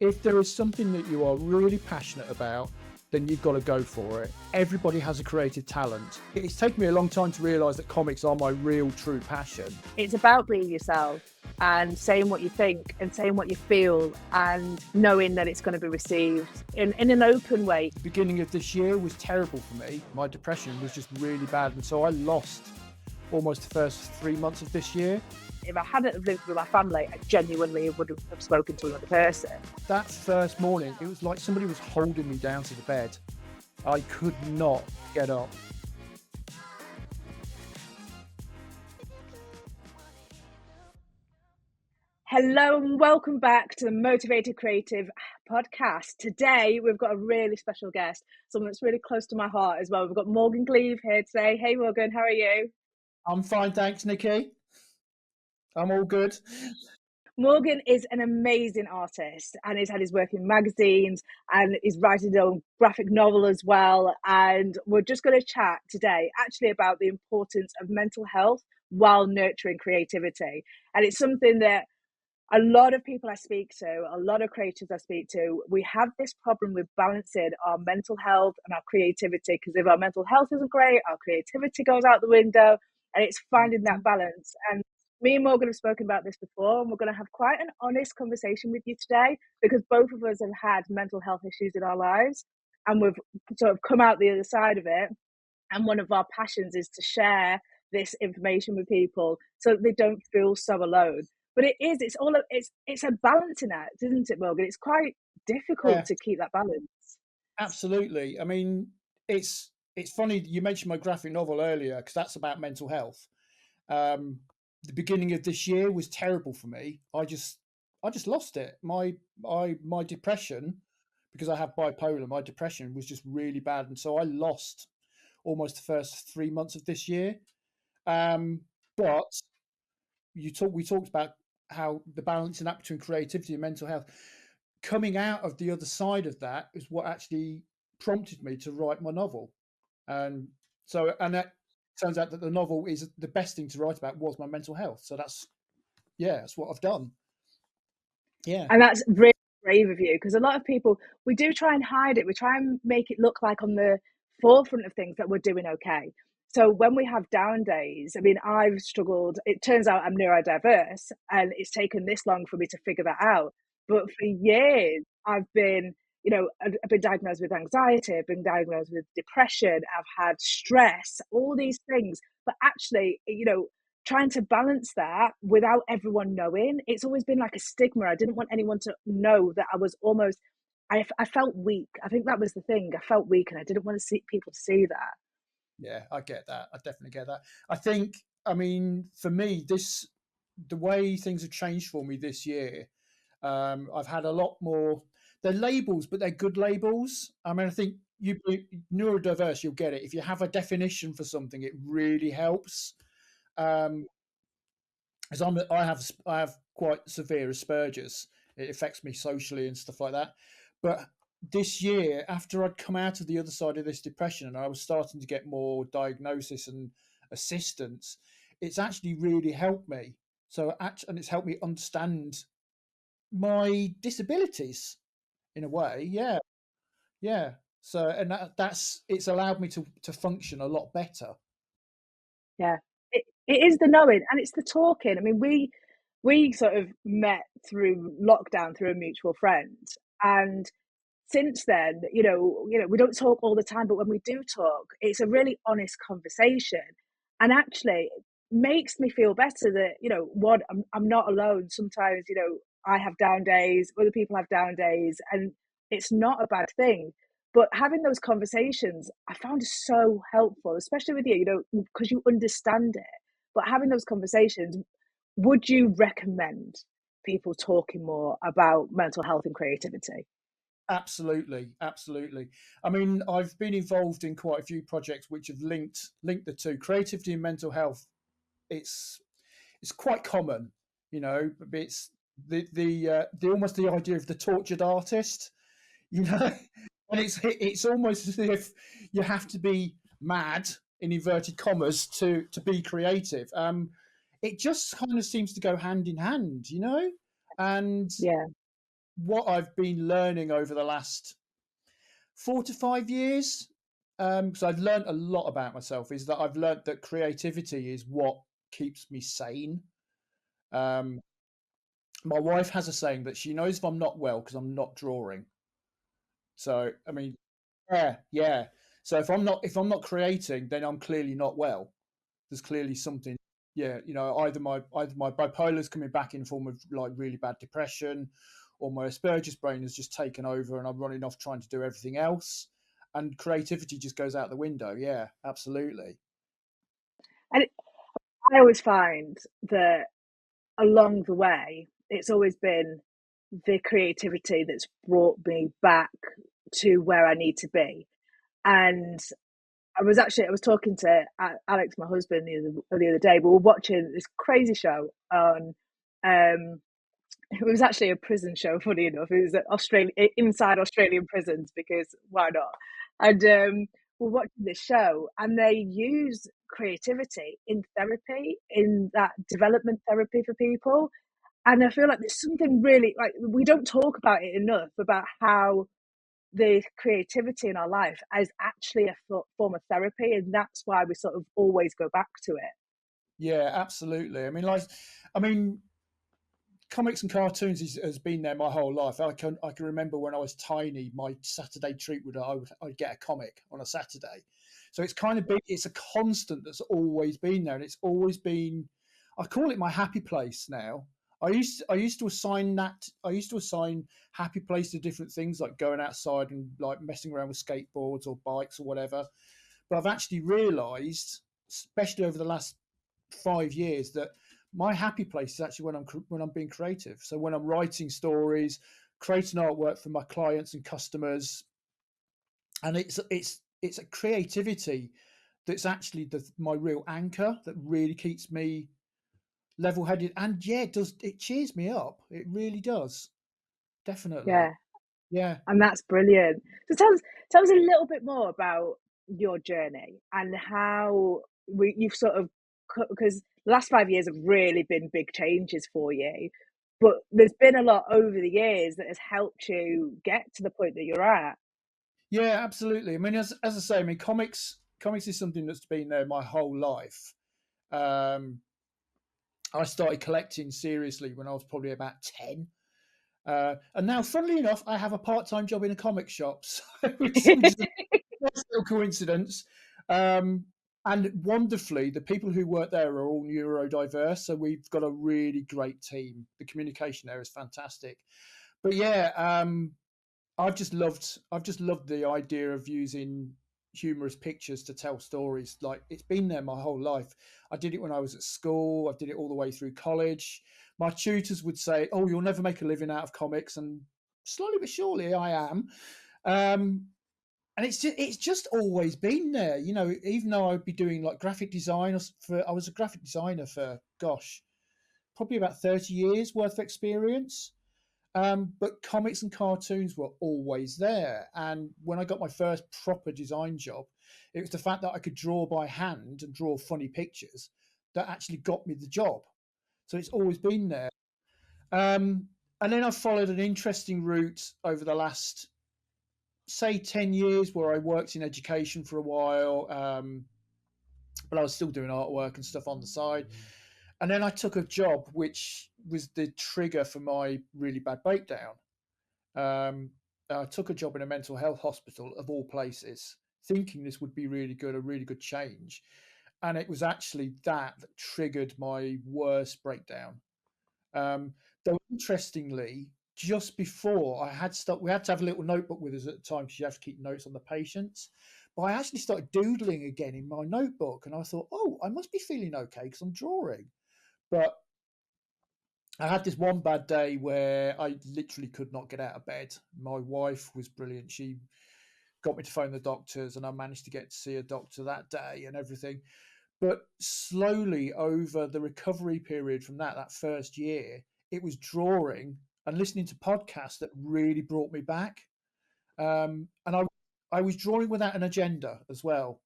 If there is something that you are really passionate about, then you've got to go for it. Everybody has a creative talent. It's taken me a long time to realise that comics are my real, true passion. It's about being yourself and saying what you think and saying what you feel and knowing that it's going to be received in an open way. The beginning of this year was terrible for me. My depression was just really bad, and so I lost almost the first 3 months of this year. If I hadn't lived with my family, I genuinely would have spoken to another person. That first morning, it was like somebody was holding me down to the bed. I could not get up. Hello and welcome back to the Motivated Creative podcast. Today we've got a really special guest, someone that's really close to my heart as well. We've got Morgan Gleave here today. Hey Morgan, how are you? I'm fine, thanks, Nikki. I'm all good. Morgan is an amazing artist and he's had his work in magazines and he's writing his own graphic novel as well. And we're just going to chat today actually about the importance of mental health while nurturing creativity. And it's something that a lot of people I speak to, a lot of creators I speak to, we have this problem with balancing our mental health and our creativity, because if our mental health isn't great, our creativity goes out the window, and it's finding that balance. And me and Morgan have spoken about this before, and we're going to have quite an honest conversation with you today, because both of us have had mental health issues in our lives, and we've sort of come out the other side of it. And one of our passions is to share this information with people so that they don't feel so alone. But it's a balancing act, isn't it, Morgan? It's quite difficult to keep that balance. Absolutely. I mean, it's funny you mentioned my graphic novel earlier, because that's about mental health. The beginning of this year was terrible for me. I just lost it. My depression, because I have bipolar, my depression was just really bad, and so I lost almost the first 3 months of this year. But we talked about how the balancing act between creativity and mental health. Coming out of the other side of that is what actually prompted me to write my novel. And that turns out that the novel is the best thing to write about was my mental health. So that's what I've done. Yeah. And that's really brave of you, because a lot of people, we do try and hide it. We try and make it look like on the forefront of things that we're doing okay. So when we have down days, I mean, I've struggled. It turns out I'm neurodiverse, and it's taken this long for me to figure that out. But for years, I've been diagnosed with anxiety, I've been diagnosed with depression, I've had stress, all these things. But actually, trying to balance that without everyone knowing, it's always been like a stigma. I didn't want anyone to know that I was almost, I felt weak. I think that was the thing. I felt weak and I didn't want to see people to see that. Yeah, I get that. I definitely get that. I mean, for me, the way things have changed for me this year, I've had a lot more. They're labels, but they're good labels. I mean, I think you neurodiverse, you'll get it. If you have a definition for something, it really helps. As I have quite severe Asperger's. It affects me socially and stuff like that. But this year, after I'd come out of the other side of this depression and I was starting to get more diagnosis and assistance, it's actually really helped me. And it's helped me understand my disabilities in a way. Yeah, yeah. So, and that's it's allowed me to function a lot better. Yeah, it is the knowing and it's the talking. I mean, we sort of met through lockdown through a mutual friend, and since then, we don't talk all the time, but when we do talk, it's a really honest conversation, and actually makes me feel better that what I'm not alone. Sometimes I have down days, other people have down days, and it's not a bad thing. But having those conversations, I found so helpful, especially with you, because you understand it. But having those conversations, would you recommend people talking more about mental health and creativity? Absolutely, absolutely. I mean, I've been involved in quite a few projects which have linked the two, creativity and mental health. It's quite common, but it's the almost the idea of the tortured artist, you know, and it's almost as if you have to be mad in inverted commas to be creative. It just kind of seems to go hand in hand, and Yeah. what I've been learning over the last 4 to 5 years, because I've learned a lot about myself, is that I've learned that creativity is what keeps me sane. Um, my wife has a saying that she knows if I'm not well because I'm not drawing. So, I mean, yeah, yeah. So if I'm not creating, then I'm clearly not well. There's clearly something. Yeah, either my bipolar's coming back in form of like really bad depression, or my Asperger's brain has just taken over, and I'm running off trying to do everything else, and creativity just goes out the window. Yeah, absolutely. And I always find that along the way, it's always been the creativity that's brought me back to where I need to be. And I was talking to Alex, my husband, the other day. We were watching this crazy show on. It was actually a prison show. Funny enough, it was inside Australian prisons because why not? And we're watching this show, and they use creativity in therapy, in that development therapy for people. And I feel like there's something really like we don't talk about it enough about how the creativity in our life is actually a form of therapy, and that's why we sort of always go back to it. Yeah, absolutely. I mean, comics and cartoons has been there my whole life. I can remember when I was tiny, my Saturday treat I'd get a comic on a Saturday. So it's kind of been it's a constant that's always been there, and it's always been. I call it my happy place now. I used to assign happy place to different things like going outside and like messing around with skateboards or bikes or whatever. But I've actually realised, especially over the last 5 years, that my happy place is actually when I'm being creative. So when I'm writing stories, creating artwork for my clients and customers, and it's a creativity that's actually my real anchor that really keeps me level-headed. And yeah, it cheers me up. It really does. Definitely. Yeah, Yeah. and that's brilliant. So tell us a little bit more about your journey and how you've sort of because the last 5 years have really been big changes for you, but there's been a lot over the years that has helped you get to the point that you're at. Yeah, absolutely. I mean, as I say, I mean, comics is something that's been there my whole life. Um, I started collecting seriously when I was probably about 10. And now, funnily enough, I have a part-time job in a comic shop, so which is a nice little coincidence. Um, and wonderfully, the people who work there are all neurodiverse, so we've got a really great team. The communication there is fantastic. But yeah, I've just loved the idea of using humorous pictures to tell stories. Like it's been there my whole life. I did it when I was at school. I did it all the way through college. My tutors would say, "Oh, you'll never make a living out of comics," and slowly but surely, I am. Um, and it's just always been there. Even though I'd be doing like graphic design I was a graphic designer for gosh, probably about 30 years worth of experience. But comics and cartoons were always there. And when I got my first proper design job, it was the fact that I could draw by hand and draw funny pictures that actually got me the job. So it's always been there. Um, and then I've followed an interesting route over the last, say, 10 years where I worked in education for a while, but I was still doing artwork and stuff on the side. And then I took a job which was the trigger for my really bad breakdown. Um, I took a job in a mental health hospital of all places, thinking this would be a really good change. And it was actually that triggered my worst breakdown. Um, Though interestingly, just before we had to have a little notebook with us at the time because you have to keep notes on the patients. But I actually started doodling again in my notebook, and I thought, oh, I must be feeling okay because I'm drawing. But I had this one bad day where I literally could not get out of bed. My wife was brilliant. She got me to phone the doctors, and I managed to get to see a doctor that day and everything. But slowly over the recovery period from that first year, it was drawing and listening to podcasts that really brought me back. And I was drawing without an agenda as well.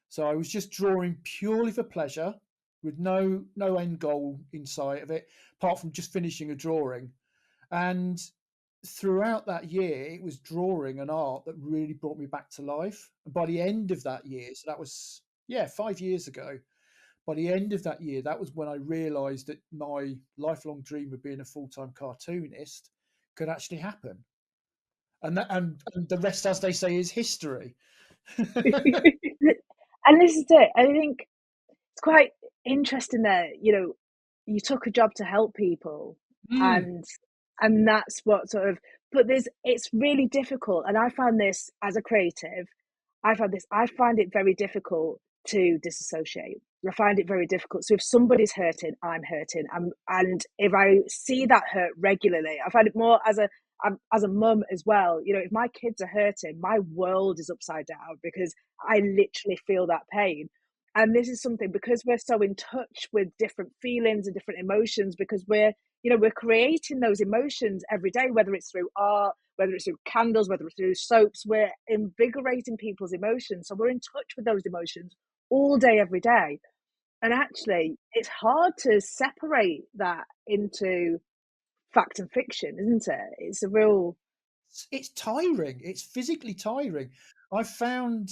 So I was just drawing purely for pleasure, with no end goal in sight of it, apart from just finishing a drawing. And throughout that year, it was drawing and art that really brought me back to life. And by the end of that year, so that was, yeah, 5 years ago, by the end of that year, that was when I realized that my lifelong dream of being a full-time cartoonist could actually happen. And the rest, as they say, is history. And this is it. I think it's quite interesting that, you took a job to help people, Mm, and that's what sort of, but it's really difficult, and I find this as a creative, I find it very difficult to disassociate. I find it very difficult. So if somebody's hurting, I'm hurting. And if I see that hurt regularly, I find it more as a mum as well. If my kids are hurting, my world is upside down because I literally feel that pain. And this is something, because we're so in touch with different feelings and different emotions, because we're creating those emotions every day, whether it's through art, whether it's through candles, whether it's through soaps, we're invigorating people's emotions. So we're in touch with those emotions all day, every day. And actually, it's hard to separate that into fact and fiction, isn't it? It's a real. it's tiring. It's physically tiring. I found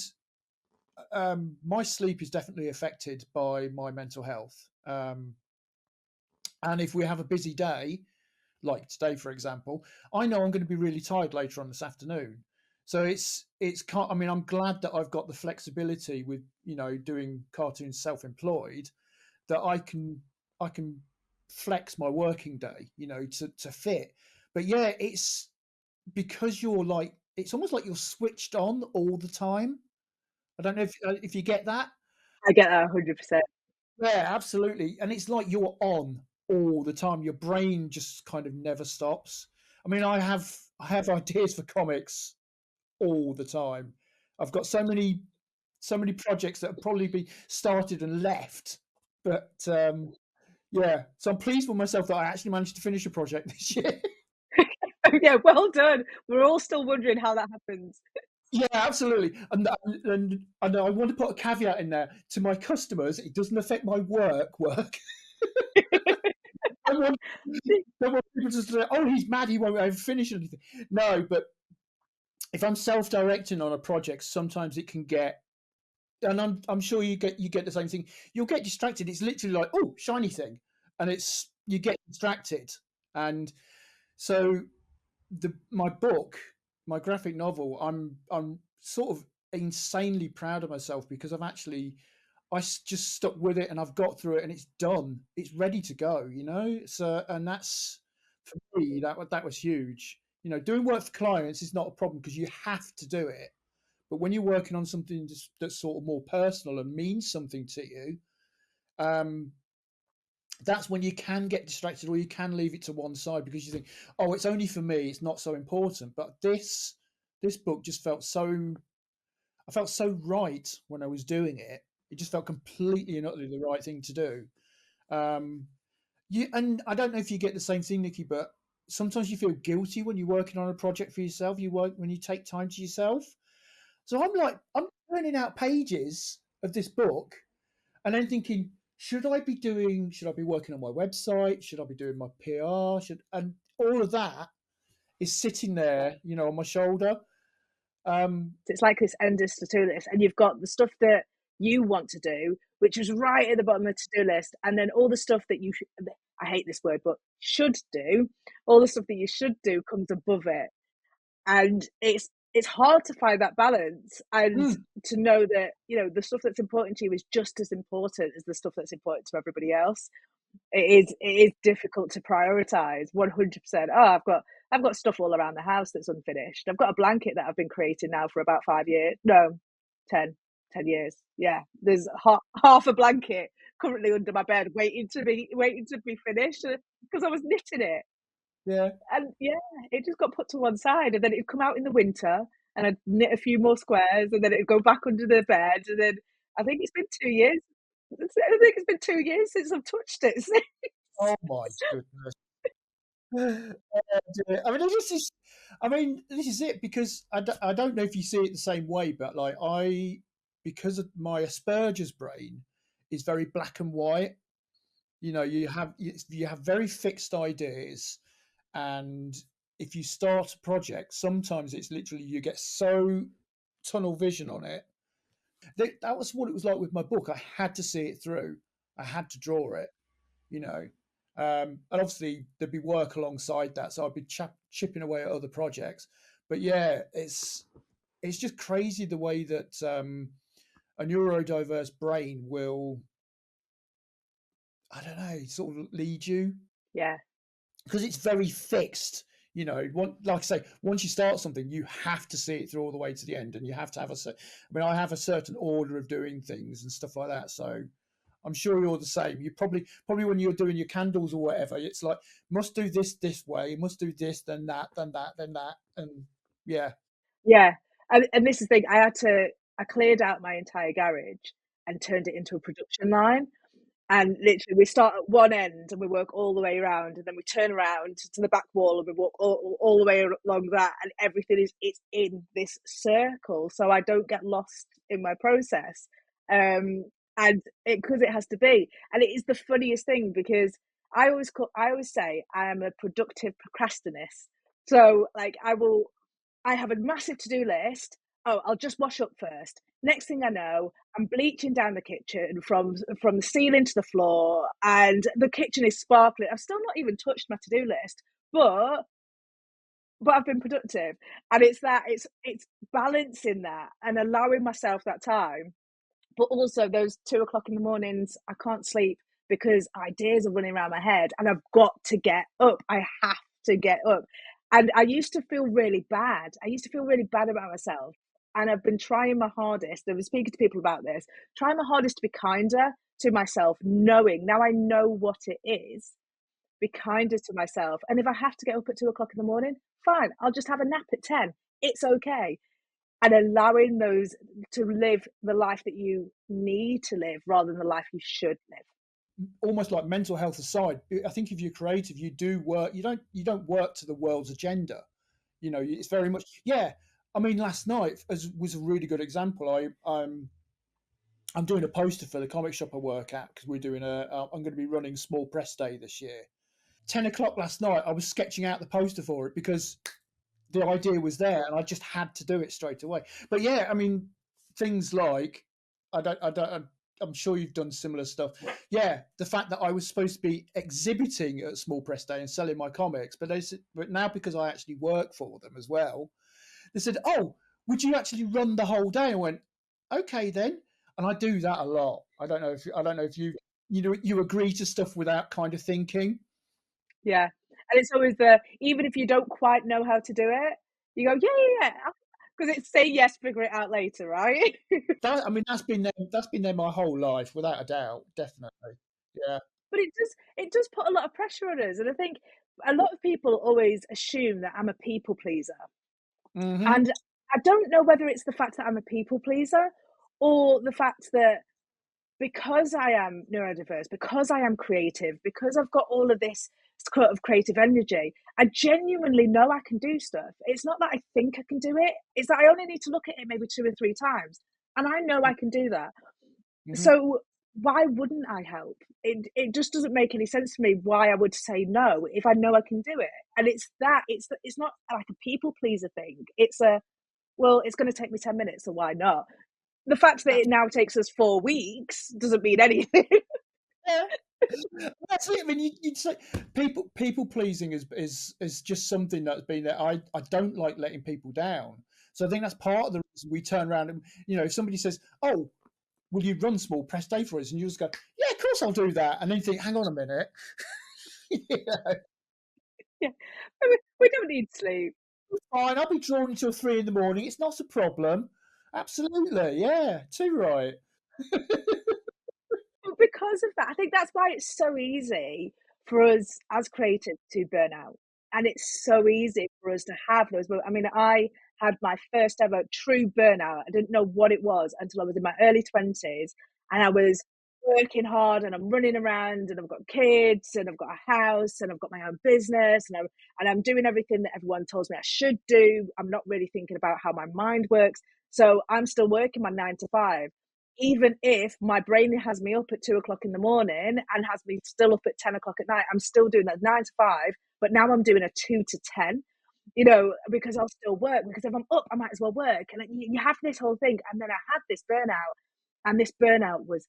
my sleep is definitely affected by my mental health. And if we have a busy day, like today, for example, I know I'm going to be really tired later on this afternoon. So I mean, I'm glad that I've got the flexibility with doing cartoons self-employed, that I can flex my working day, to fit. But yeah, it's because you're like, it's almost like you're switched on all the time. I don't know if you get that. I get that 100%. Yeah, absolutely. And it's like you're on all the time. Your brain just kind of never stops. I mean, I have ideas for comics all the time. I've got so many projects that have probably been started and left. But yeah, so I'm pleased with myself that I actually managed to finish a project this year. Yeah, well done. We're all still wondering how that happens. Yeah, absolutely. And I want to put a caveat in there to my customers. It doesn't affect my work. I want, I want people to say, "Oh, he's mad. He won't ever finish anything." No, but if I'm self-directing on a project, sometimes it can get, and I'm sure you get the same thing. You'll get distracted. It's literally like, oh, shiny thing, and you get distracted. And so my book, my graphic novel, I'm sort of insanely proud of myself because just stuck with it and I've got through it and it's done. It's ready to go, So, and that's for me, that was huge. Doing work for clients is not a problem because you have to do it. But when you're working on something that's sort of more personal and means something to you, um, that's when you can get distracted or you can leave it to one side because you think, oh, it's only for me, it's not so important. But this book just I felt so right when I was doing it. It just felt completely and utterly the right thing to do. Um, and I don't know if you get the same thing, Nikki, but sometimes you feel guilty when you're working on a project for yourself. You work when you take time to yourself. So I'm turning out pages of this book and then thinking, should I be working on my website? Should I be doing my PR? And all of that is sitting there, on my shoulder. It's like this endless to-do list, and you've got the stuff that you want to do, which is right at the bottom of the to-do list, and then all the stuff that I hate this word, but should do, all the stuff that you should do comes above it. And it's hard to find that balance, and mm, to know that, the stuff that's important to you is just as important as the stuff that's important to everybody else. It is difficult to prioritize 100%. Oh, I've got stuff all around the house that's unfinished. I've got a blanket that I've been creating now for about 5 years. No, 10 years. Yeah, there's half a blanket currently under my bed waiting to be finished because I was knitting it. yeah, And yeah, it just got put to one side, and then it'd come out in the winter, and I'd knit a few more squares, and then it'd go back under the bed, and then I think it's been 2 years. I think it's been 2 years since I've touched it since. oh my goodness. Oh, dear. I mean, this is it because I don't know if you see it the same way, but like because of my Asperger's brain is very black and white. You have very fixed ideas, and if you start a project, sometimes it's literally you get so tunnel vision on it. That was what it was like with my book. I had to see it through. I had to draw it, you know. And obviously there'd be work alongside that, so I'd be chipping away at other projects. But yeah, it's just crazy the way that a neurodiverse brain will, I don't know, sort of lead you, Yeah. because it's very fixed. You know, like I say, once you start something, you have to see it through all the way to the end, and you have to have I mean, I have a certain order of doing things and stuff like that. So I'm sure you're the same. You probably when you're doing your candles or whatever, it's like must do this way, must do this, then that, then that, then that, and yeah. Yeah. And this is the thing, I cleared out my entire garage and turned it into a production line. And literally, we start at one end and we work all the way around, and then we turn around to the back wall and we walk all the way along that, and everything it's in this circle, so I don't get lost in my process. And because it has to be, and it is the funniest thing because I always say I am a productive procrastinist. So like I have a massive to-do list. Oh, I'll just wash up first. Next thing I know, I'm bleaching down the kitchen from the ceiling to the floor, and the kitchen is sparkling. I've still not even touched my to-do list, but I've been productive. And it's balancing that and allowing myself that time. But also those 2 o'clock in the mornings, I can't sleep because ideas are running around my head, and I've got to get up. I have to get up. And I used to feel really bad. I used to feel really bad about myself. And I've been trying my hardest. I've been speaking to people about this, trying my hardest to be kinder to myself, knowing now I know what it is, be kinder to myself. And if I have to get up at 2 o'clock in the morning, fine, I'll just have a nap at 10. It's okay. And allowing those to live the life that you need to live rather than the life you should live. Almost like mental health aside, I think if you're creative, you do work. You don't work to the world's agenda. You know, it's very much yeah. I mean, last night was a really good example. I'm doing a poster for the comic shop I work at because we're doing I'm going to be running small press day this year. 10 o'clock last night, I was sketching out the poster for it because the idea was there and I just had to do it straight away. But yeah, I mean, things like I'm sure you've done similar stuff. Yeah, the fact that I was supposed to be exhibiting at Small Press Day and selling my comics, but now because I actually work for them as well, they said, "Oh, would you actually run the whole day?" I went, "Okay then." And I do that a lot. I don't know if you agree to stuff without kind of thinking. Yeah. And it's always even if you don't quite know how to do it, you go, yeah. Because it's say yes, figure it out later, right? I mean, that's been there my whole life, without a doubt, definitely. Yeah. But it does put a lot of pressure on us. And I think a lot of people always assume that I'm a people pleaser. Hmm. And I don't know whether it's the fact that I'm a people pleaser or the fact that because I am neurodiverse, because I am creative, because I've got all of this sort of creative energy, I genuinely know I can do stuff. It's not that I think I can do it, it's that I only need to look at it maybe 2 or 3 times, and I know I can do that. Hmm. So why wouldn't I help? It just doesn't make any sense to me why I would say no if I know I can do it. And it's not like a people pleaser thing. It's a well, it's going to take me 10 minutes, so why not? The fact that That's it now takes us 4 weeks doesn't mean anything. yeah. That's it. I mean, you'd say people pleasing is just something that's been there. I don't like letting people down, so I think that's part of the reason we turn around and if somebody says, "Oh, will you run small press day for us?" and you just go, "Yeah, of course I'll do that," and then you think, "Hang on a minute." Yeah, Yeah, we don't need sleep. fine. I'll be drawn until 3 in the morning. It's not a problem. Absolutely. Yeah. Too right. But because of that, I think that's why it's so easy for us as creatives to burn out. And it's so easy for us to have those moments. I mean, I had my first ever true burnout. I didn't know what it was until I was in my early 20s, and I was working hard and I'm running around and I've got kids and I've got a house and I've got my own business and I'm doing everything that everyone tells me I should do. I'm not really thinking about how my mind works. So I'm still working my 9 to 5, even if my brain has me up at 2 o'clock in the morning and has me still up at 10 o'clock at night. I'm still doing that 9 to 5, but now I'm doing a 2 to 10. you know, because I'll still work, because if I'm up, I might as well work. And you have this whole thing. And then I had this burnout, and this burnout was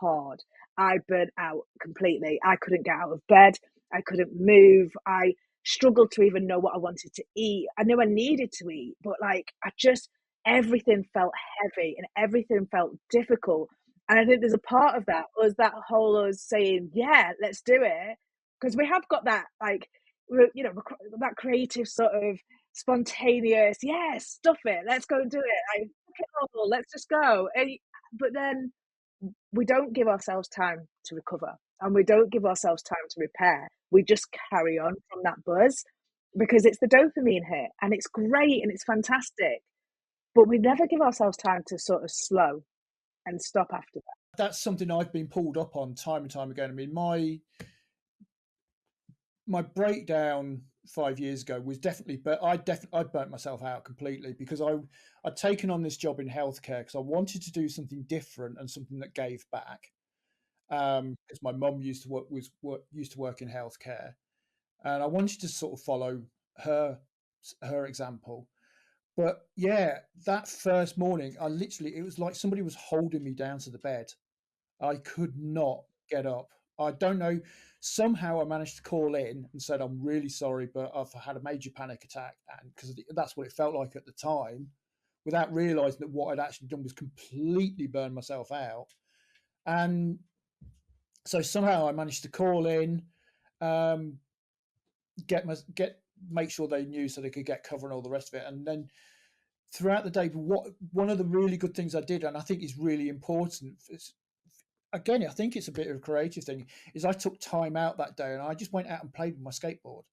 hard. I burnt out completely. I couldn't get out of bed. I couldn't move. I struggled to even know what I wanted to eat. I knew I needed to eat, but like I just, everything felt heavy and everything felt difficult. And I think there's a part of that was that whole us saying, yeah, let's do it. Because we have got that, like, you know, that creative sort of spontaneous, yeah, stuff it, let's go and do it. Like, fuck it all, let's just go. But then we don't give ourselves time to recover and we don't give ourselves time to repair. We just carry on from that buzz because it's the dopamine hit and it's great and it's fantastic. But we never give ourselves time to sort of slow and stop after that. That's something I've been pulled up on time and time again. I mean, my breakdown 5 years ago was definitely, but I burnt myself out completely because I'd taken on this job in healthcare because I wanted to do something different and something that gave back. Because my mum used to work in healthcare, and I wanted to sort of follow her example. But yeah, that first morning, it was like somebody was holding me down to the bed. I could not get up. I don't know. Somehow I managed to call in and said, I'm really sorry, but I've had a major panic attack. And because that's what it felt like at the time, without realizing that what I'd actually done was completely burn myself out. And so somehow I managed to call in, um, make sure they knew so they could get cover and all the rest of it. And then throughout the day, one of the really good things I did, and I think is really important, is, again, I think it's a bit of a creative thing, is I took time out that day and I just went out and played with my skateboard.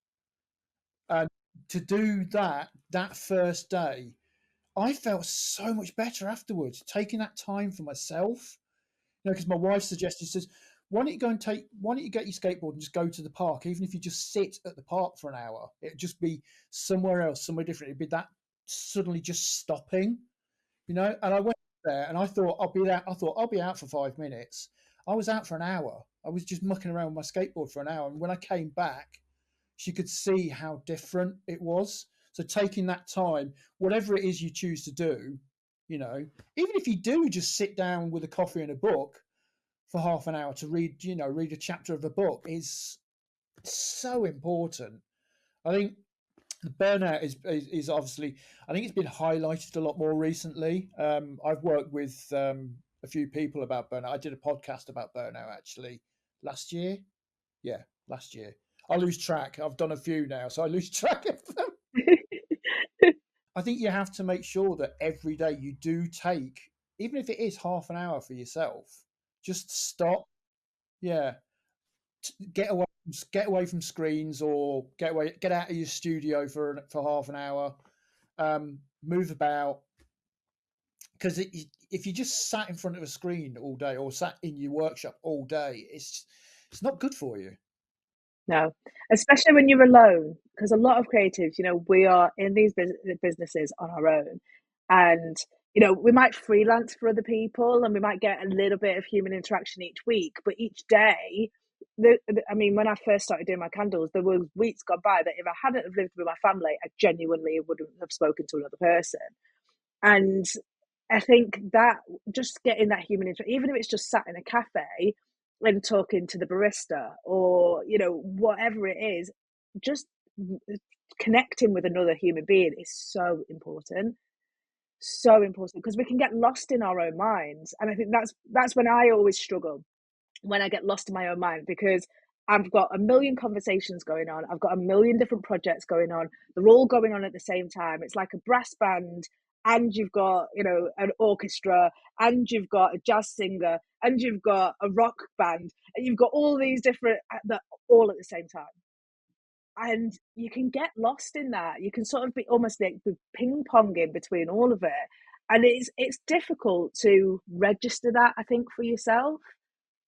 And to do that first day, I felt so much better afterwards, taking that time for myself. You know, because my wife suggested, says, why don't you get your skateboard and just go to the park, even if you just sit at the park for an hour, it'd just be somewhere else, somewhere different. It'd be that suddenly just stopping, you know. And I went there and I thought I'll be out for 5 minutes. I was out for an hour. I was just mucking around with my skateboard for an hour. And when I came back, she could see how different it was. So taking that time, whatever it is you choose to do, you know, even if you do just sit down with a coffee and a book for half an hour to read a chapter of a book is so important. I think the burnout is obviously, I think it's been highlighted a lot more recently. I've worked with a few people about burnout. I did a podcast about burnout actually last year. Yeah, last year. I lose track. I've done a few now, so I lose track of them. I think you have to make sure that every day you do take, even if it is half an hour for yourself, just stop. Yeah, get away from screens, or get out of your studio for half an hour. Move about, because if you just sat in front of a screen all day or sat in your workshop all day, it's not good for you. No, especially when you're alone, because a lot of creatives, you know, we are in these businesses on our own, and you know, we might freelance for other people, and we might get a little bit of human interaction each week, but each day, I mean, when I first started doing my candles, there were weeks gone by that if I hadn't have lived with my family, I genuinely wouldn't have spoken to another person, and I think that just getting that human interaction, even if it's just sat in a cafe and talking to the barista or, you know, whatever it is, just connecting with another human being is so important. So important because we can get lost in our own minds. And I think that's when I always struggle, when I get lost in my own mind, because I've got a million conversations going on. I've got a million different projects going on. They're all going on at the same time. It's like a brass band, and you've got, you know, an orchestra, and you've got a jazz singer, and you've got a rock band, and you've got all these different that all at the same time. And you can get lost in that. You can sort of be almost like ping ponging between all of it. And it's difficult to register that, I think, for yourself.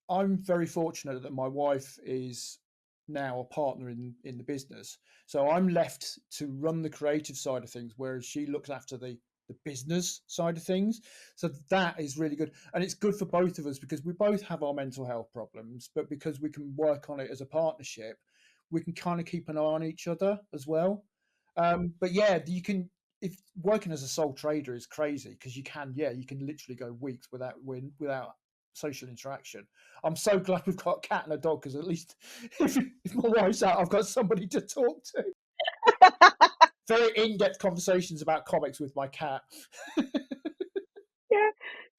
I'm very fortunate that my wife is now a partner in the business, so I'm left to run the creative side of things, whereas she looks after the business side of things. So that is really good, and it's good for both of us because we both have our mental health problems, but because we can work on it as a partnership, we can kind of keep an eye on each other as well. But yeah, you can. If working as a sole trader is crazy because you can, yeah, you can literally go weeks without social interaction. I'm so glad we've got a cat and a dog because at least if my wife's out, I've got somebody to talk to. Very in-depth conversations about comics with my cat. Yeah,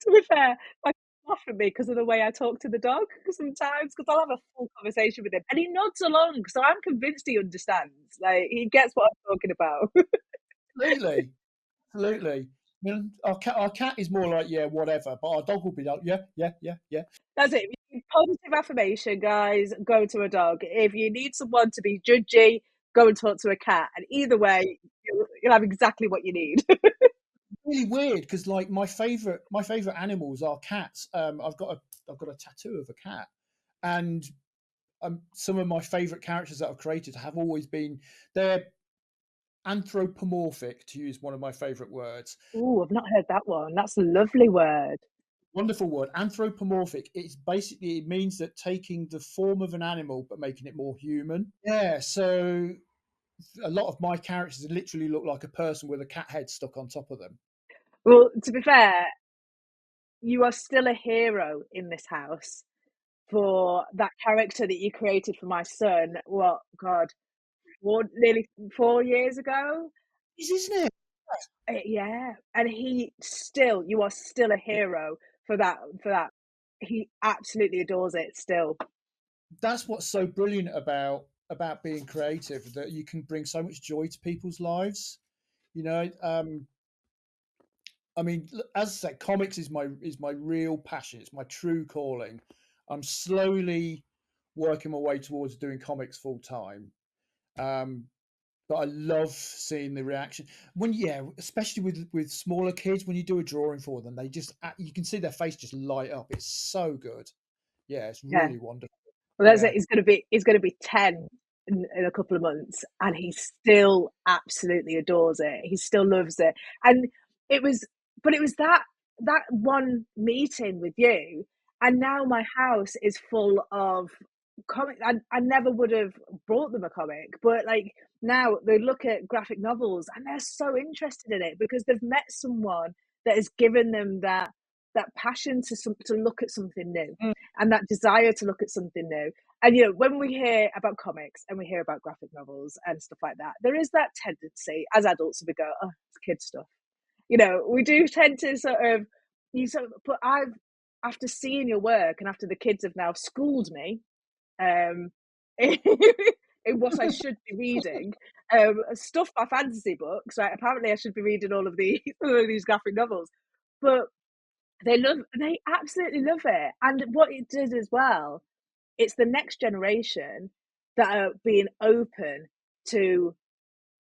to be fair, my laugh at me because of the way I talk to the dog sometimes, because 'cause I'll have a full conversation with him, and he nods along, so I'm convinced he understands, like, he gets what I'm talking about. Absolutely, absolutely. You know, our cat is more like yeah, whatever, but our dog will be like yeah, yeah, yeah, yeah. That's it. If you need positive affirmation, guys, go to a dog. If you need someone to be judgy, go and talk to a cat, and either way, you'll have exactly what you need. Really weird because like my favorite animals are cats. I've got a tattoo of a cat, and some of my favorite characters that I've created have always been they're anthropomorphic, to use one of my favorite words. Ooh, I've not heard that one. That's a lovely word. Wonderful word, anthropomorphic. It means that taking the form of an animal but making it more human. Yeah, so a lot of my characters literally look like a person with a cat head stuck on top of them. Well, to be fair, you are still a hero in this house for that character that you created for my son. What, God, nearly 4 years ago? Isn't it? Yeah, and you are still a hero for that. He absolutely adores it still. That's what's so brilliant about being creative, that you can bring so much joy to people's lives. You know, I mean, as I said, comics is my real passion. It's my true calling. I'm slowly working my way towards doing comics full time. Um, but I love seeing the reaction when, yeah, especially with smaller kids, when you do a drawing for them, they just you can see their face just light up. It's so good. Yeah, it's Yeah. really wonderful. Well, that's Yeah. it. He's gonna be 10 in a couple of months, and he still absolutely adores it. He still loves it, and it was it was that one meeting with you, and now my house is full of comic. I never would have brought them a comic, but, like, now they look at graphic novels, and they're so interested in it because they've met someone that has given them that passion to look at something new, Mm. and that desire to look at something new. And when we hear about comics and we hear about graphic novels and stuff like that, there is that tendency as adults we go, "Oh, it's kid stuff." We do tend to sort of but after seeing your work and after the kids have now schooled me, um, in what I should be reading, stuff my fantasy books, right? Apparently, I should be reading all of these all of these graphic novels, but they absolutely love it. And what it does as well, it's the next generation that are being open to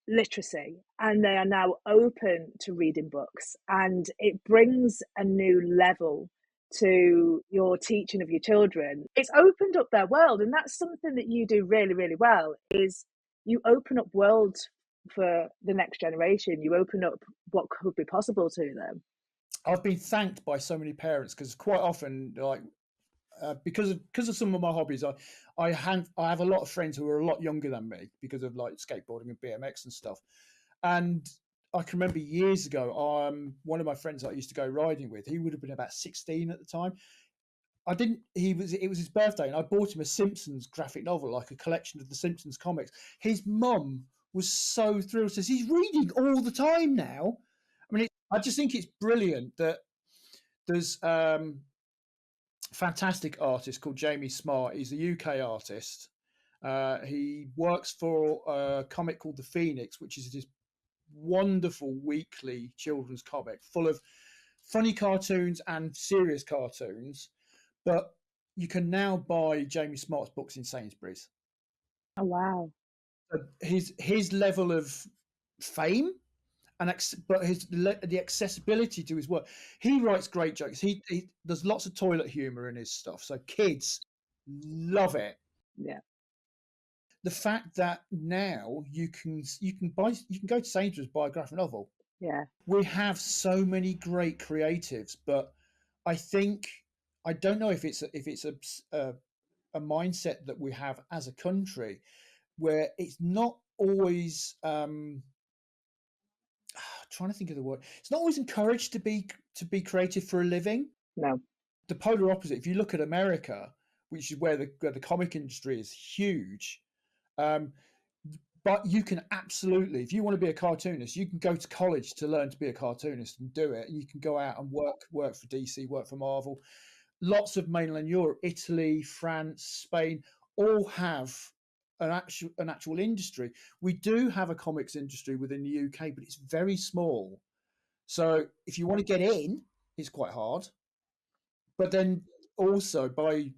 literacy, and they are now open to reading books, and it brings a new level to your teaching of your children. It's opened up their world, and that's something that you do really, really well, is you open up worlds for the next generation. You open up what could be possible to them. I've been thanked by so many parents because quite often, like because of some of my hobbies, I have a lot of friends who are a lot younger than me because of like skateboarding and BMX and stuff. And I can remember years ago, one of my friends that I used to go riding with, he would have been about 16 at the time. I didn't. It was his birthday, and I bought him a Simpsons graphic novel, like a collection of the Simpsons comics. His mum was so thrilled. Says he's reading all the time now. I mean, I just think it's brilliant that there's fantastic artist called Jamie Smart. He's a UK artist. He works for a comic called The Phoenix, which is this wonderful weekly children's comic full of funny cartoons and serious cartoons. But you can now buy Jamie Smart's books in Sainsbury's. Oh, wow. His level of fame and but the accessibility to his work. He writes great jokes. There's lots of toilet humor in his stuff, so kids love it. Yeah, The fact that now you can go to Sainsbury's, buy a graphic novel. yeah, We have so many great creatives, but I think I don't know if it's a mindset that we have as a country where it's not always trying to think of the word. It's not always encouraged to be creative for a living. No. The polar opposite. If you look at America, which is where the comic industry is huge, um, but you can absolutely, if you want to be a cartoonist, you can go to college to learn to be a cartoonist and do it. You can go out and work for DC, work for Marvel. Lots of mainland Europe, Italy, France, Spain, all have an actual industry. We do have a comics industry within the UK, but it's very small. So if you want to get in, it's quite hard. But then also, by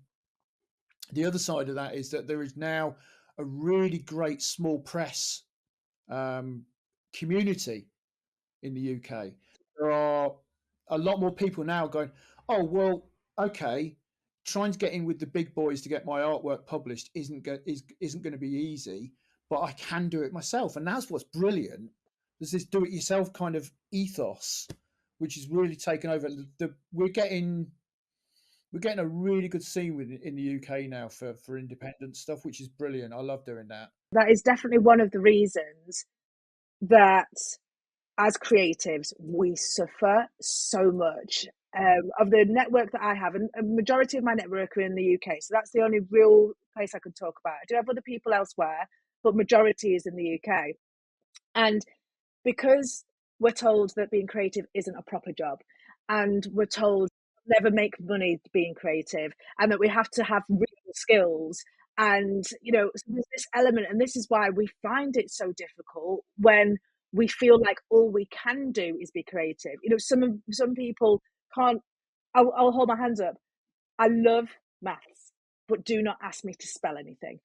the other side of that, is that there is now a really great small press um, community in the UK. There are a lot more people now going, oh, well, okay, trying to get in with the big boys to get my artwork published isn't going to be easy, but I can do it myself. And that's what's brilliant. There's this do-it-yourself kind of ethos, which is really taken over. We're getting a really good scene in the UK now for independent stuff, which is brilliant. I love doing that. That is definitely one of the reasons that as creatives we suffer so much. Of the network that I have, and a majority of my network are in the UK, so that's the only real place I could talk about. I do have other people elsewhere, but majority is in the UK. And because we're told that being creative isn't a proper job, and we're told never make money being creative, and that we have to have real skills, and so there's this element, and this is why we find it so difficult when we feel like all we can do is be creative. Some people can't. I'll hold my hands up. I love maths, but do not ask me to spell anything.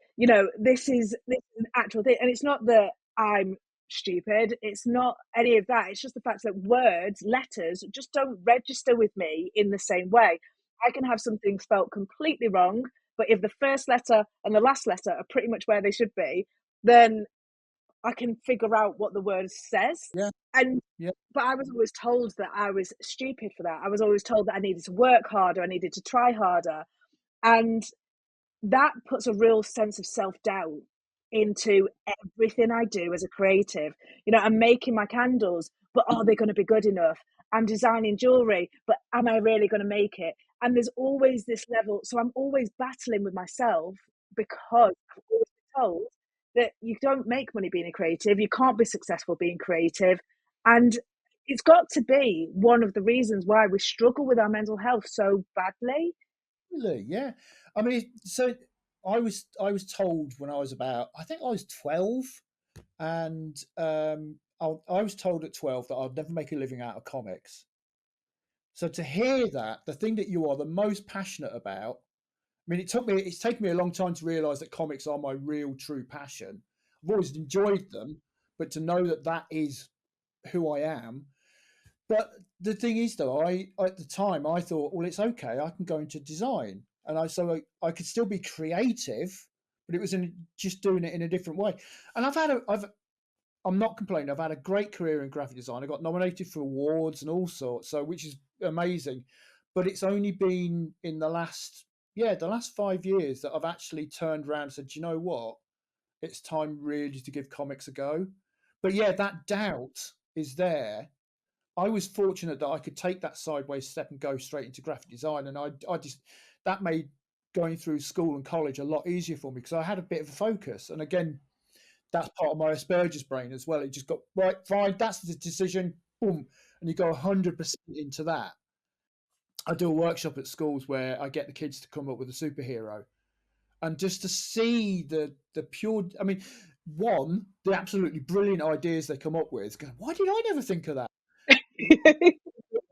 This is an actual thing. And it's not that I'm stupid. It's not any of that. It's just the fact that words, letters just don't register with me in the same way. I can have something spelt completely wrong, but if the first letter and the last letter are pretty much where they should be, then I can figure out what the word says. Yeah, And yeah. but I was always told that I was stupid for that. I was always told that I needed to work harder, I needed to try harder. And that puts a real sense of self-doubt into everything I do as a creative. I'm making my candles, but are they going to be good enough? I'm designing jewelry, but am I really going to make it? And there's always this level. So I'm always battling with myself because I've always been told that you don't make money being a creative, you can't be successful being creative. And it's got to be one of the reasons why we struggle with our mental health so badly. Really, yeah. I mean, so I was told when I was about, I think I was 12, and I was told at 12 that I'd never make a living out of comics. So to hear that, the thing that you are the most passionate about, I mean, it's taken me a long time to realize that comics are my real true passion. I've always enjoyed them, but to know that that is who I am. But the thing is, though, I at the time I thought, well, it's okay. I can go into design, and I could still be creative, but it was just doing it in a different way. And I'm not complaining. I've had a great career in graphic design. I got nominated for awards and all sorts, so which is amazing. But it's only been in the last 5 years that I've actually turned around and said, "Do you know what? It's time really to give comics a go." But yeah, that doubt is there. I was fortunate that I could take that sideways step and go straight into graphic design, and I just that made going through school and college a lot easier for me because I had a bit of a focus. And again, that's part of my Asperger's brain as well. It just got right, fine. That's the decision. Boom, and you go 100% into that. I do a workshop at schools where I get the kids to come up with a superhero, and just to see the pure. I mean, one, the absolutely brilliant ideas they come up with. Go, why did I never think of that?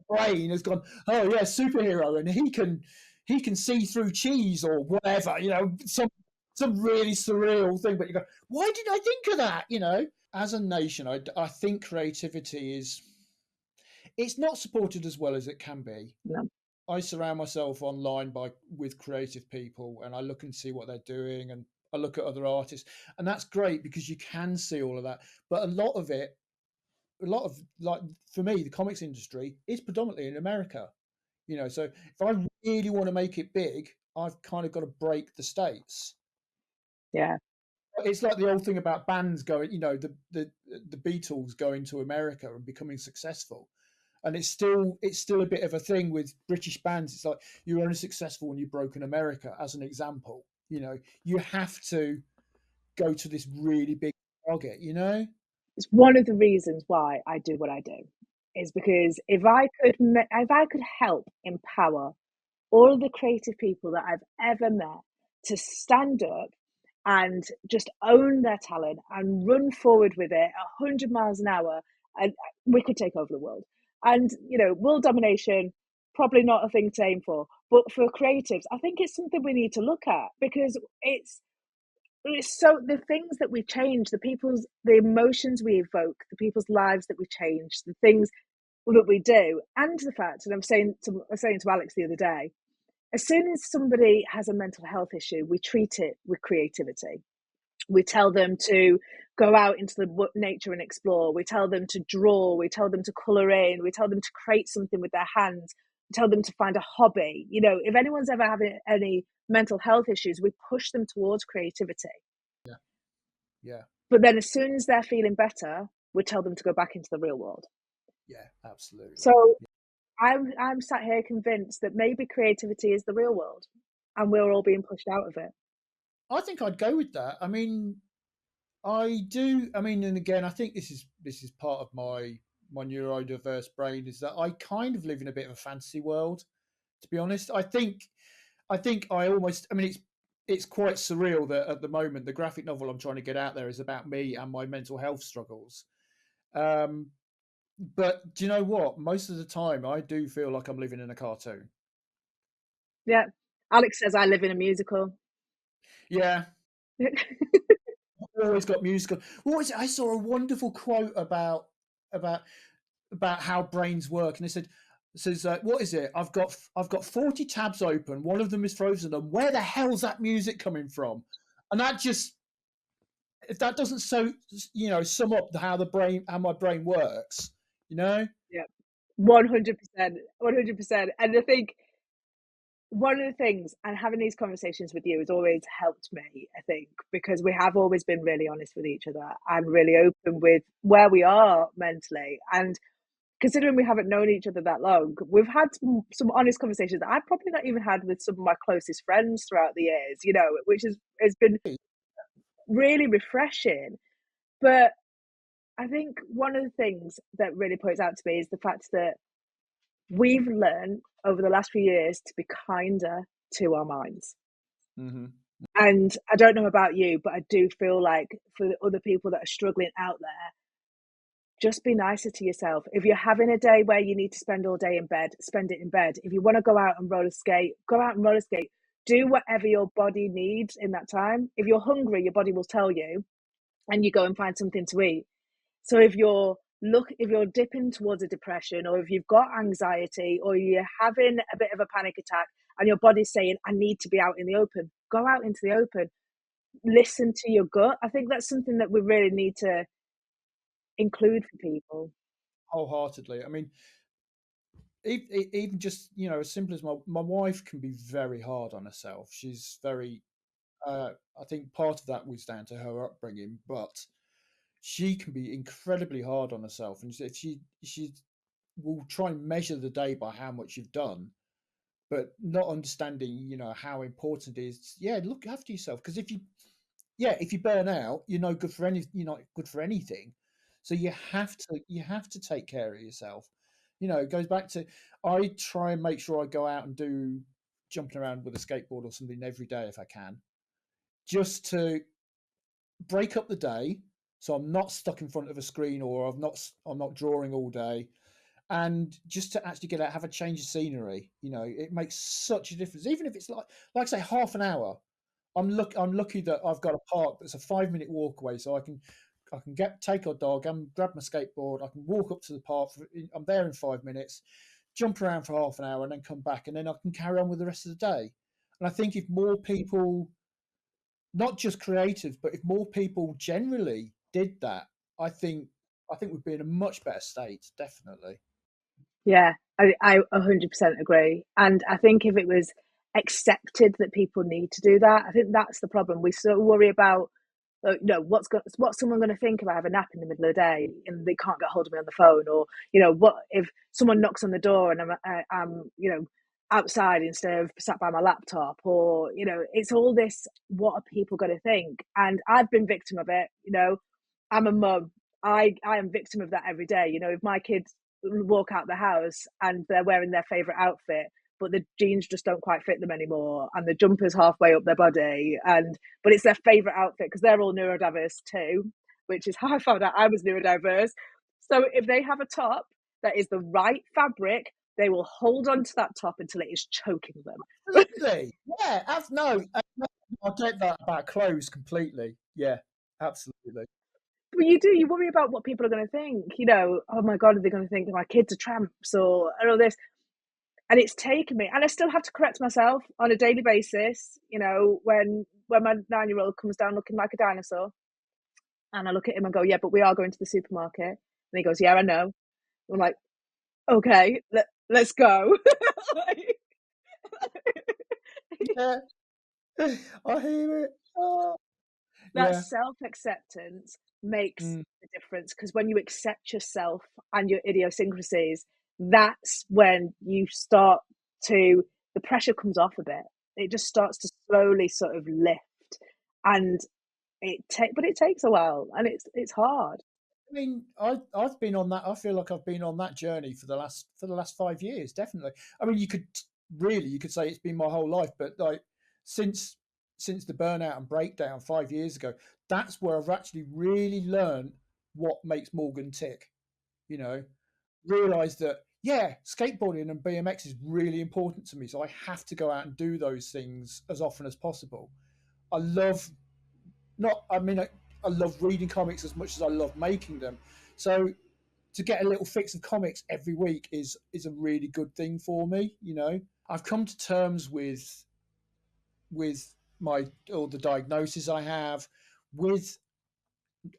Brain has gone, oh yeah, superhero, and he can see through cheese or whatever, some really surreal thing. But you go, why did I think of that? As a nation, I think creativity it's not supported as well as it can be. No. I surround myself online with creative people, and I look and see what they're doing, and I look at other artists, and that's great because you can see all of that. But a lot of, like, for me, the comics industry is predominantly in America. So if I really want to make it big, I've kind of got to break the states. Yeah. it's like the old thing about bands going, the Beatles going to America and becoming successful. And it's still a bit of a thing with British bands. It's like you're only successful when you broke in America, as an example. You have to go to this really big target. It's one of the reasons why I do what I do, is because if I could help empower all of the creative people that I've ever met to stand up and just own their talent and run forward with it 100 miles an hour, and we could take over the world. And world domination, probably not a thing to aim for, but for creatives, I think it's something we need to look at, because it's so the things that we change, the emotions we evoke, the people's lives that we change, the things that we do, and the fact, and I was saying to Alex the other day, as soon as somebody has a mental health issue, we treat it with creativity. We tell them to go out into the nature and explore. We tell them to draw. We tell them to colour in. We tell them to create something with their hands. We tell them to find a hobby. If anyone's ever having any mental health issues, we push them towards creativity. Yeah. Yeah. But then as soon as they're feeling better, we tell them to go back into the real world. Yeah, absolutely. So I'm sat here convinced that maybe creativity is the real world, and we're all being pushed out of it. I think I'd go with that. I mean, I do. I mean, and again, I think this is part of my neurodiverse brain, is that I kind of live in a bit of a fantasy world. To be honest, I think I almost. I mean, it's quite surreal that at the moment the graphic novel I'm trying to get out there is about me and my mental health struggles. Um, but do you know what? Most of the time, I do feel like I'm living in a cartoon. Yeah. Alex says I live in a musical. Yeah, I've always got musical. What was it? I saw a wonderful quote about about how brains work, and it says, what is it? I've got 40 tabs open. One of them is frozen. And where the hell's that music coming from? And that just, if that doesn't sum up how my brain works, you know. Yeah. 100%. 100%. And I think one of the things, and having these conversations with you has always helped me, I think, because we have always been really honest with each other and really open with where we are mentally. And considering we haven't known each other that long, we've had some honest conversations that I've probably not even had with some of my closest friends throughout the years, which has been really refreshing. But I think one of the things that really points out to me is the fact that we've learned over the last few years to be kinder to our minds. Mm-hmm. And I don't know about you, but I do feel like for the other people that are struggling out there, just be nicer to yourself. If you're having a day where you need to spend all day in bed, spend it in bed. If you want to go out and roller skate, go out and roller skate. Do whatever your body needs in that time. If you're hungry, your body will tell you, and you go and find something to eat. So if you're dipping towards a depression, or if you've got anxiety, or you're having a bit of a panic attack and your body's saying, I need to be out in the open, go out into the open. Listen to your gut. I think that's something that we really need to include for people. Wholeheartedly. I mean, even just as simple as my wife can be very hard on herself. She's very. I think part of that was down to her upbringing, but she can be incredibly hard on herself, and if she will try and measure the day by how much you've done, but not understanding how important it is. Yeah, look after yourself, because if you burn out, you're not good for anything. So you have to take care of yourself. It goes back to, I try and make sure I go out and do jumping around with a skateboard or something every day if I can, just to break up the day, so I'm not stuck in front of a screen, or I'm not drawing all day, and just to actually get out, have a change of scenery. It makes such a difference, even if it's like say half an hour. I'm lucky that I've got a park that's a 5-minute walk away, so I can take our dog and grab my skateboard. I can walk up to the park. I'm there in 5 minutes, jump around for half an hour, and then come back, and then I can carry on with the rest of the day. And I think if more people, not just creatives, but if more people generally did that, I think we'd be in a much better state. Definitely. Yeah, I 100% agree. And I think if it was accepted that people need to do that, I think that's the problem. We so worry about What's someone going to think if I have a nap in the middle of the day and they can't get hold of me on the phone, or what if someone knocks on the door and I'm outside instead of sat by my laptop, or it's all this. What are people going to think? And I've been victim of it. I'm a mum. I am victim of that every day. If my kids walk out the house and they're wearing their favorite outfit, but the jeans just don't quite fit them anymore, and the jumper's halfway up their body, but it's their favorite outfit because they're all neurodiverse too, which is how I found out I was neurodiverse. So if they have a top that is the right fabric, they will hold on to that top until it is choking them. Absolutely. Yeah. No, I get that about clothes completely. Yeah, absolutely. But you worry about what people are going to think. Oh my God, are they going to think that my kids are tramps or all this? And it's taken me, and I still have to correct myself on a daily basis. When my 9-year-old comes down looking like a dinosaur, and I look at him and go, "Yeah, but we are going to the supermarket." And he goes, "Yeah, I know." I'm like, "Okay, let's go." Yeah, I hear it. Oh, That yeah. self-acceptance makes Mm. a difference, because when you accept yourself and your idiosyncrasies, that's when you start to the pressure comes off a bit. It just starts to slowly sort of lift, and it takes a while, and it's hard. I mean, I've been on that. I feel like I've been on that journey for the last 5 years, definitely. I mean, you could say it's been my whole life, but like since since the burnout and breakdown 5 years ago, that's where I've actually really learned what makes Morgan tick. You know, realized that yeah, skateboarding and BMX is really important to me, so I have to go out and do those things as often as possible. I love not. I mean, I love reading comics as much as I love making them. So to get a little fix of comics every week is a really good thing for me. I've come to terms with my all the diagnosis I have, with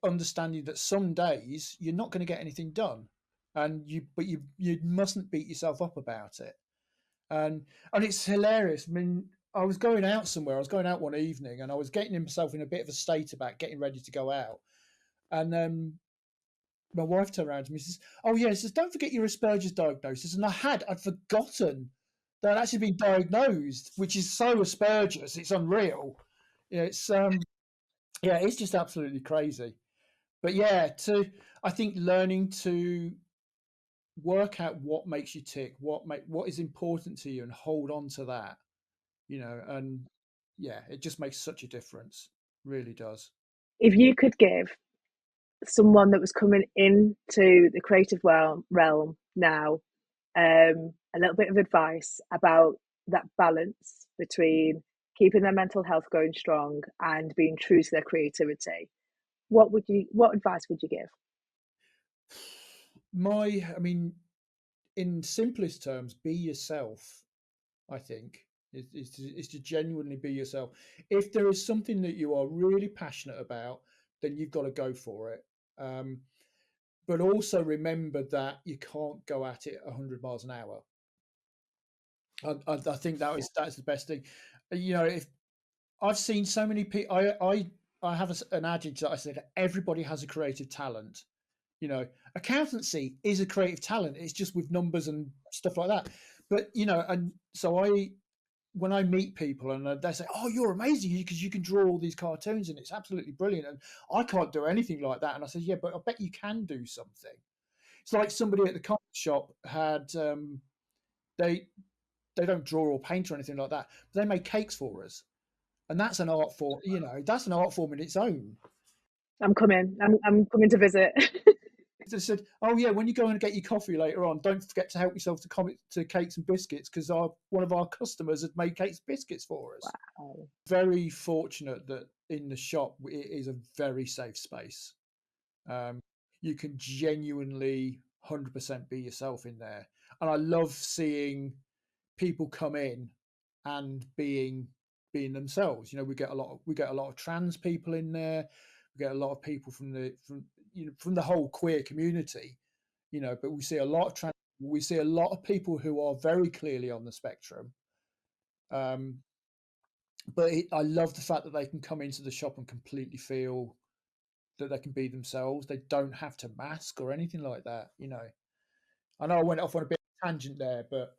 understanding that some days you're not going to get anything done, and you mustn't beat yourself up about it. And it's hilarious. I mean, I was going out somewhere. I was going out one evening, and I was getting myself in a bit of a state about getting ready to go out. And my wife turned around to me and says, "Oh yeah," says, "Don't forget your Asperger's diagnosis." And I'd forgotten that I'd actually been diagnosed, which is so Asperger's. It's unreal. It's yeah, it's just absolutely crazy. But yeah, I think learning to work out what makes you tick, what is important to you, and hold on to that. And yeah, it just makes such a difference. Really does. If you could give someone that was coming into the creative realm now, a little bit of advice about that balance between keeping their mental health going strong and being true to their creativity, what advice would you give? I mean, in simplest terms, be yourself. I think is to genuinely be yourself. If there is something that you are really passionate about, then you've got to go for it. Um, but also remember that you can't go at it 100 miles an hour. I think that's the best thing. If I've seen so many people, I have an adage that I said everybody has a creative talent. Accountancy is a creative talent. It's just with numbers and stuff like that. But and so when I meet people and they say, "Oh, you're amazing because you can draw all these cartoons and it's absolutely brilliant," and I can't do anything like that, and I say, "Yeah, but I bet you can do something." It's like somebody at the comic shop had they they don't draw or paint or anything like that, but they make cakes for us, and that's an art form. That's an art form in its own. I'm coming to visit. They said, "Oh yeah, when you go and get your coffee later on, don't forget to help yourself to cakes and biscuits because one of our customers had made cakes and biscuits for us." Wow. Very fortunate that in the shop it is a very safe space. Um, you can genuinely 100% be yourself in there, and I love seeing people come in and being themselves. We get a lot of trans people in there. We get a lot of people from the whole queer community. But we see a lot of people who are very clearly on the spectrum. Um, but I love the fact that they can come into the shop and completely feel that they can be themselves. They don't have to mask or anything like that. I know I went off on a bit of a tangent there, but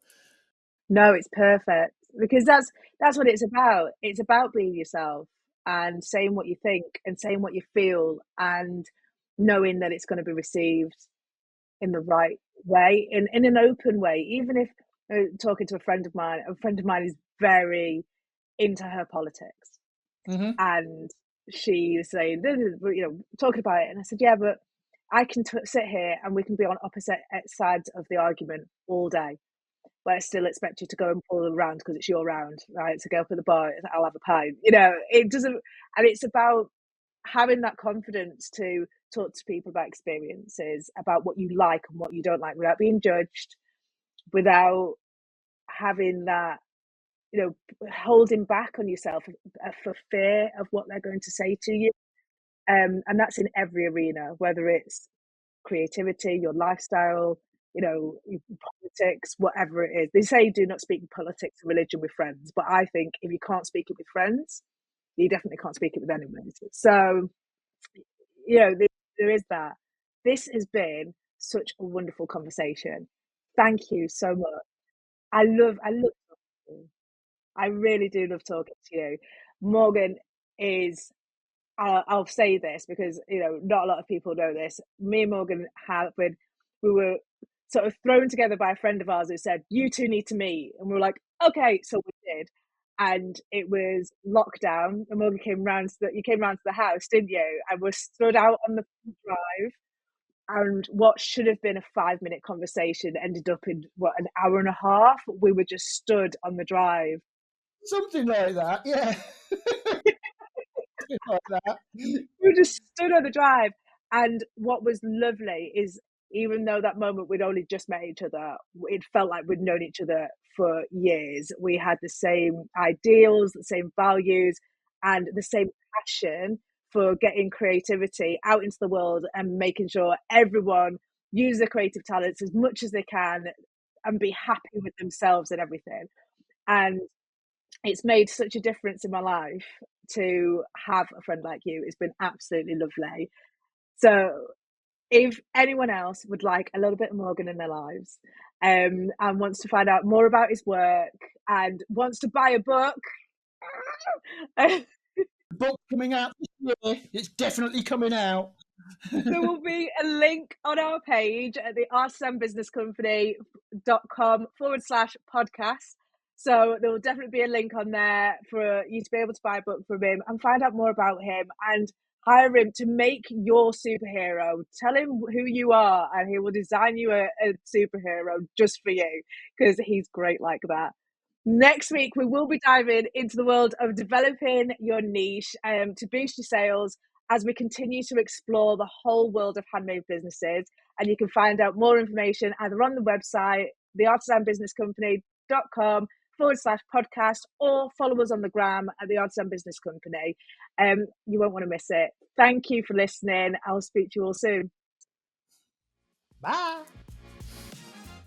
No, it's perfect because that's what it's about. It's about being yourself and saying what you think and saying what you feel and knowing that it's going to be received in the right way, in an open way. Even if talking to a friend of mine is very into her politics, Mhm. and she was saying, talking about it, and I said, yeah, but I can sit here and we can be on opposite sides of the argument all day, but I still expect you to go and pull them around because it's your round, right? So go up at the bar, I'll have a pint. It doesn't, and it's about having that confidence to talk to people about experiences, about what you like and what you don't like, without being judged, without having that, holding back on yourself for fear of what they're going to say to you. And that's in every arena, whether it's creativity, your lifestyle, your politics, whatever it is. They say do not speak politics and religion with friends, but I think if you can't speak it with friends, you definitely can't speak it with anyone. So, there is that. This has been such a wonderful conversation. Thank you so much. I love talking to you. I really do love talking to you. Morgan is I'll say this because not a lot of people know this. Me and Morgan we were sort of thrown together by a friend of ours who said, "You two need to meet," and we were like, "Okay," so we did. And it was lockdown, and Morgan you came round to the house, didn't you? And we stood out on the drive, and what should have been a 5-minute conversation ended up in what, an hour and a half. We were just stood on the drive. something like that. Yeah, something like that. We just stood on the drive. And what was lovely is, even though that moment we'd only just met each other, it felt like we'd known each other for years. We had the same ideals, the same values, and the same passion for getting creativity out into the world and making sure everyone use their creative talents as much as they can and be happy with themselves and everything. And it's made such a difference in my life to have a friend like you. It's been absolutely lovely. So, if anyone else would like a little bit of Morgan in their lives, and wants to find out more about his work and wants to buy a book, The book coming out this year. It's definitely coming out. there will be a link on our page at the artisanbusinesscompany.com/podcast. So there will definitely be a link on there for you to be able to buy a book from him and find out more about him and hire him to make your superhero. Tell him who you are and he will design you a superhero just for you, because he's great like that. Next week, we will be diving into the world of developing your niche to boost your sales as we continue to explore the whole world of handmade businesses. And you can find out more information either on the website, theartisanbusinesscompany.com/podcast, or follow us on the gram at the Artisan Business Company. You won't want to miss it. Thank you for listening. I'll speak to you all soon. Bye.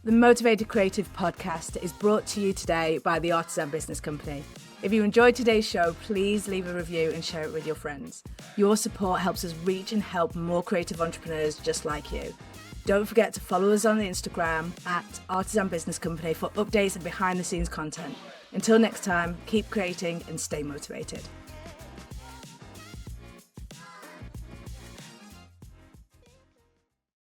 The Motivated Creative Podcast is brought to you today by the Artisan Business Company. If you enjoyed today's show, please leave a review and share it with your friends. Your support helps us reach and help more creative entrepreneurs just like you. Don't forget to follow us on the Instagram at Artisan Business Company for updates and behind the scenes content. Until next time, keep creating and stay motivated.